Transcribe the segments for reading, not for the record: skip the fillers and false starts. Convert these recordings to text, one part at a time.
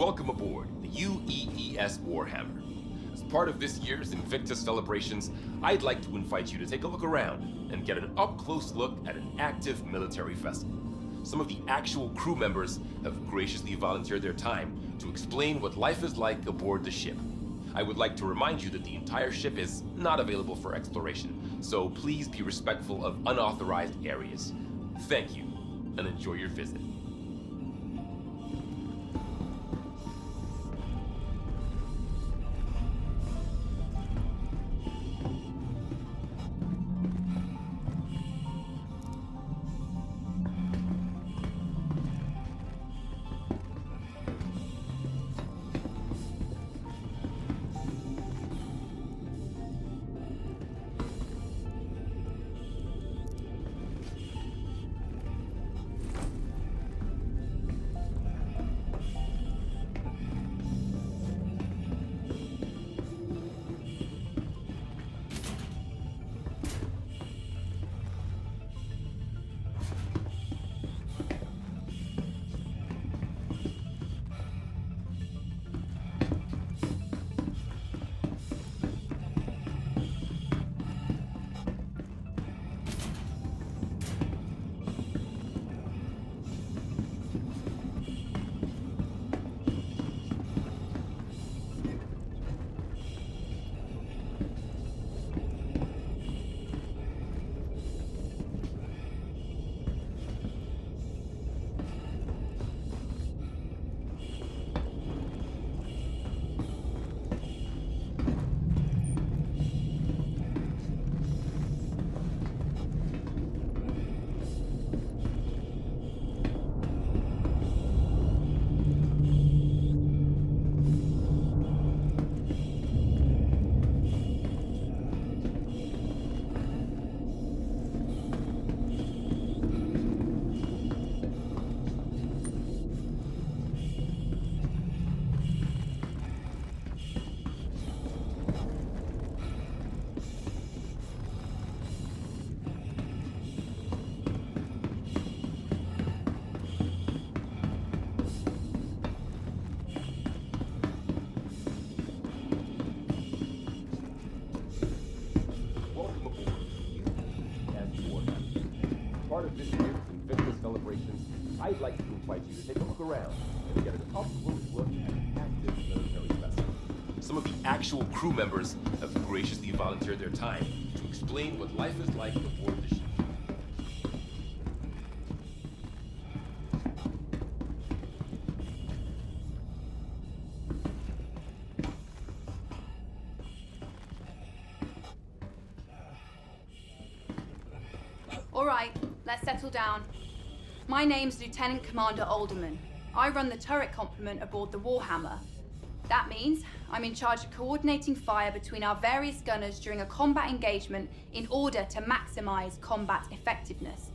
Welcome aboard the UEES Warhammer. As part of this year's Invictus celebrations, I'd like to invite you to take a look around and get an up-close look at an active military vessel. Some of the actual crew members have graciously volunteered their time to explain what life is like aboard the ship. I would like to remind you that the entire ship is not available for exploration, so please be respectful of unauthorized areas. Thank you, and enjoy your visit. Part of this year's Invictus celebrations, I'd like to invite you to take a look around and get an up-close look at an active military vessel. Some of the actual crew members have graciously volunteered their time to explain what life is like aboard the ship. All right, let's settle down. My name's Lieutenant Commander Alderman. I run the turret complement aboard the Warhammer. That means I'm in charge of coordinating fire between our various gunners during a combat engagement in order to maximize combat effectiveness.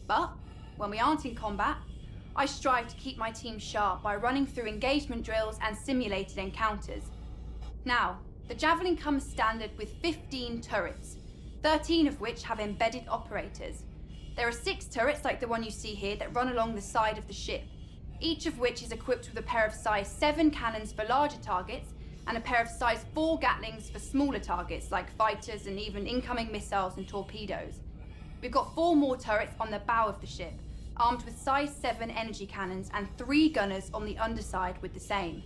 But when we aren't in combat, I strive to keep my team sharp by running through engagement drills and simulated encounters. Now, the Javelin comes standard with 15 turrets, 13 of which have embedded operators. There are 6 turrets like the one you see here that run along the side of the ship, each of which is equipped with a pair of size 7 cannons for larger targets and a pair of size 4 Gatlings for smaller targets like fighters and even incoming missiles and torpedoes. We've got 4 more turrets on the bow of the ship, armed with size 7 energy cannons and 3 gunners on the underside with the same.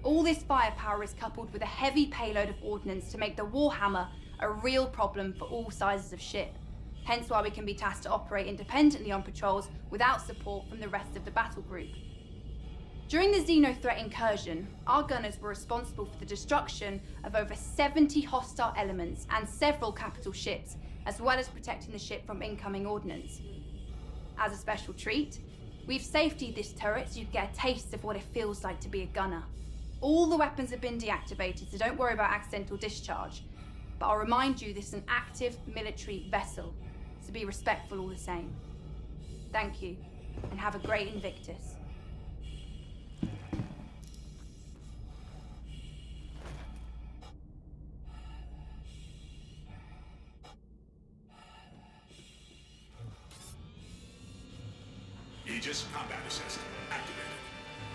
All this firepower is coupled with a heavy payload of ordnance to make the Warhammer a real problem for all sizes of ship, hence why we can be tasked to operate independently on patrols without support from the rest of the battle group. During the Xenothreat incursion, our gunners were responsible for the destruction of over 70 hostile elements and several capital ships, as well as protecting the ship from incoming ordnance. As a special treat, we've safetied this turret so you get a taste of what it feels like to be a gunner. All the weapons have been deactivated, so don't worry about accidental discharge. But I'll remind you this is an active military vessel, so be respectful all the same. Thank you, and have a great Invictus. Aegis combat assist activated.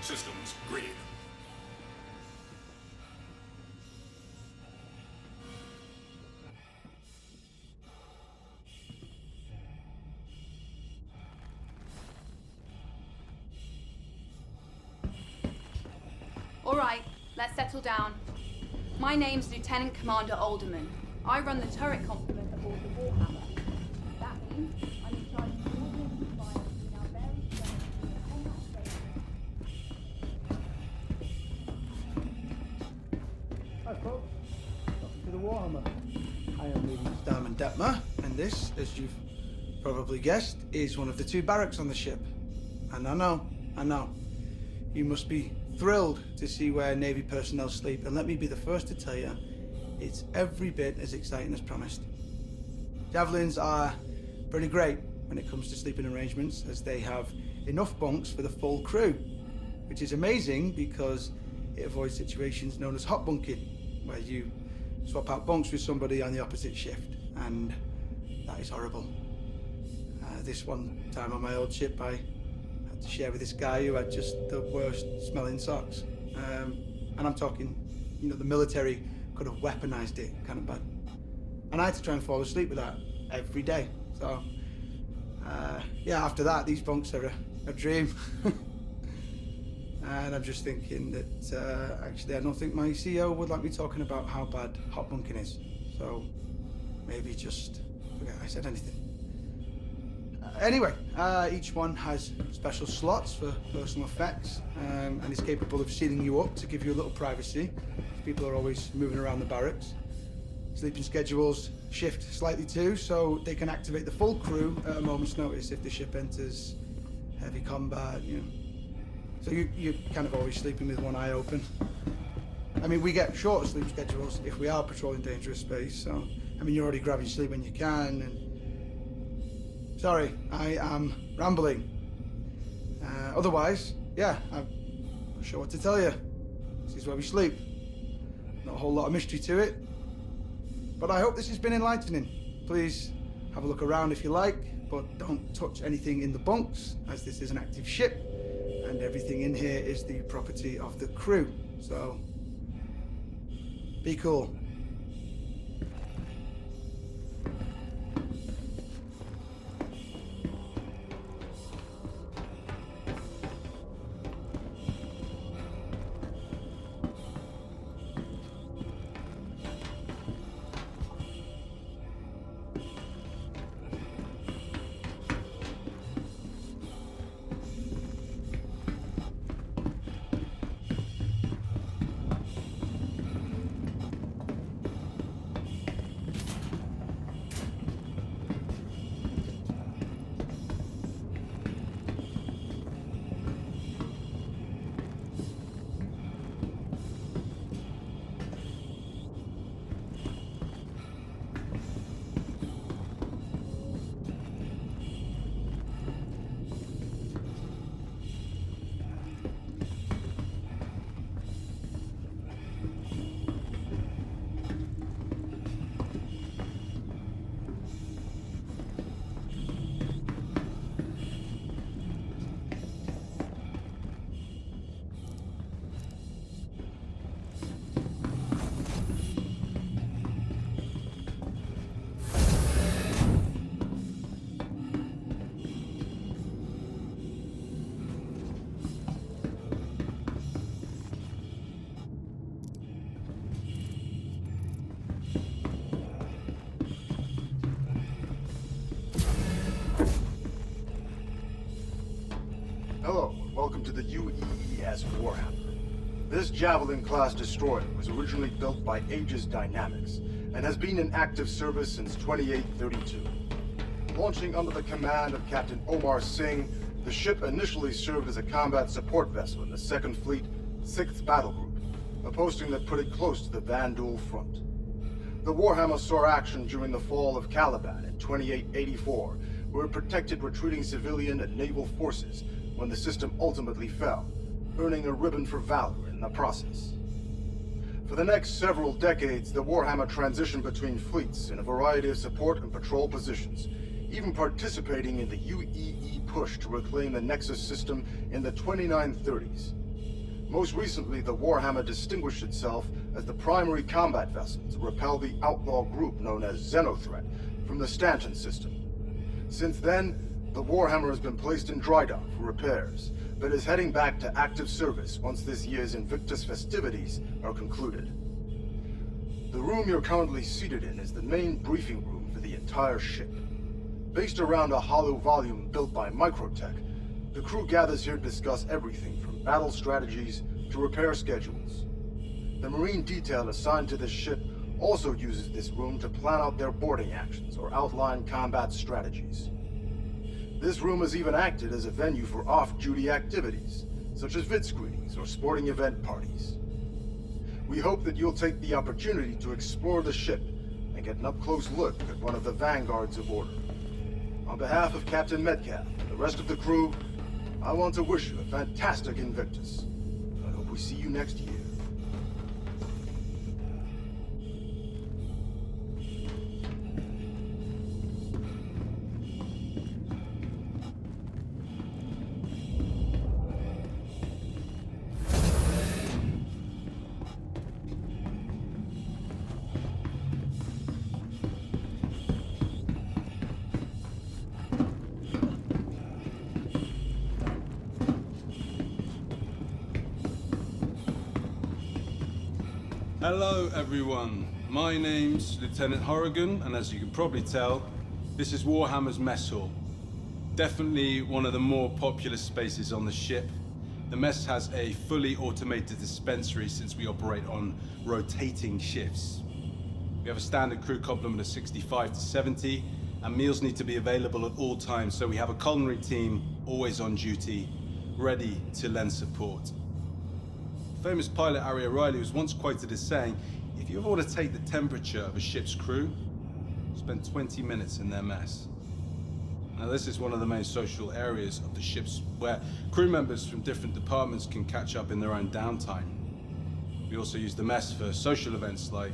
Systems green. All right, let's settle down. My name's Lieutenant Commander Alderman. I run the turret complement aboard the Warhammer. That means I'm in charge of coordinating fire between our various units in the combat station. Hi folks, welcome to the Warhammer. I am Lieutenant Diamond Detmer, and this, as you've probably guessed, is one of the two barracks on the ship. And I know, you must be thrilled to see where Navy personnel sleep, and let me be the first to tell you, it's every bit as exciting as promised. Javelins are pretty great when it comes to sleeping arrangements, as they have enough bunks for the full crew, which is amazing because it avoids situations known as hot bunking, where you swap out bunks with somebody on the opposite shift, and that is horrible. This one time on my old ship, I had to share with this guy who had just the worst smelling socks. And I'm talking, you know, the military could have weaponized it kind of bad. And I had to try and fall asleep with that every day. So, yeah, after that, these bunks are a dream. And I'm just thinking that, actually, I don't think my CEO would like me talking about how bad hot bunking is. So, maybe just forget I said anything. Anyway, each one has special slots for personal effects, and is capable of sealing you up to give you a little privacy. People are always moving around the barracks. Sleeping schedules shift slightly too, so they can activate the full crew at a moment's notice if the ship enters heavy combat, you know. So you're kind of always sleeping with one eye open. I mean, we get shorter sleep schedules if we are patrolling dangerous space, so, I mean, you're already grabbing sleep when you can, and sorry, I am rambling. Otherwise, yeah, I'm not sure what to tell you. This is where we sleep. Not a whole lot of mystery to it, but I hope this has been enlightening. Please have a look around if you like, but don't touch anything in the bunks, as this is an active ship, and everything in here is the property of the crew. So, be cool. Hello, and welcome to the UEES Warhammer. This Javelin-class destroyer was originally built by Aegis Dynamics and has been in active service since 2832. Launching under the command of Captain Omar Singh, the ship initially served as a combat support vessel in the 2nd Fleet, 6th Battle Group, a posting that put it close to the Vandal front. The Warhammer saw action during the fall of Caliban in 2884, where it protected retreating civilian and naval forces when the system ultimately fell, earning a ribbon for valor in the process. For the next several decades, the Warhammer transitioned between fleets in a variety of support and patrol positions, even participating in the UEE push to reclaim the Nexus system in the 2930s. Most recently, the Warhammer distinguished itself as the primary combat vessel to repel the outlaw group known as Xenothreat from the Stanton system. Since then, the Warhammer has been placed in dry dock for repairs, but is heading back to active service once this year's Invictus festivities are concluded. The room you're currently seated in is the main briefing room for the entire ship. Based around a hollow volume built by Microtech, the crew gathers here to discuss everything from battle strategies to repair schedules. The Marine detail assigned to this ship also uses this room to plan out their boarding actions or outline combat strategies. This room has even acted as a venue for off-duty activities, such as vid screenings or sporting event parties. We hope that you'll take the opportunity to explore the ship and get an up-close look at one of the vanguards of order. On behalf of Captain Metcalf and the rest of the crew, I want to wish you a fantastic Invictus. I hope we see you next year. Hello everyone, my name's Lieutenant Horrigan, and as you can probably tell, this is Warhammer's mess hall. Definitely one of the more popular spaces on the ship. The mess has a fully automated dispensary since we operate on rotating shifts. We have a standard crew complement of 65 to 70, and meals need to be available at all times, so we have a culinary team always on duty, ready to lend support. Famous pilot Harry O'Reilly was once quoted as saying, if you ever want to take the temperature of a ship's crew, spend 20 minutes in their mess. Now this is one of the main social areas of the ships where crew members from different departments can catch up in their own downtime. We also use the mess for social events like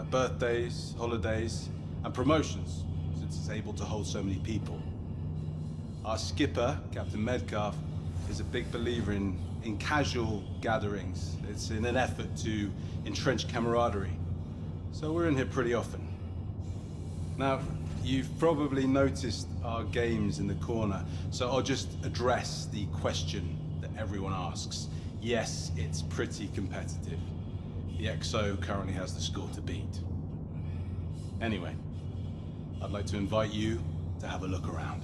birthdays, holidays, and promotions, since it's able to hold so many people. Our skipper, Captain Metcalf, is a big believer in casual gatherings. It's in an effort to entrench camaraderie. So we're in here pretty often. Now, you've probably noticed our games in the corner, so I'll just address the question that everyone asks. Yes, it's pretty competitive. The XO currently has the score to beat. Anyway, I'd like to invite you to have a look around.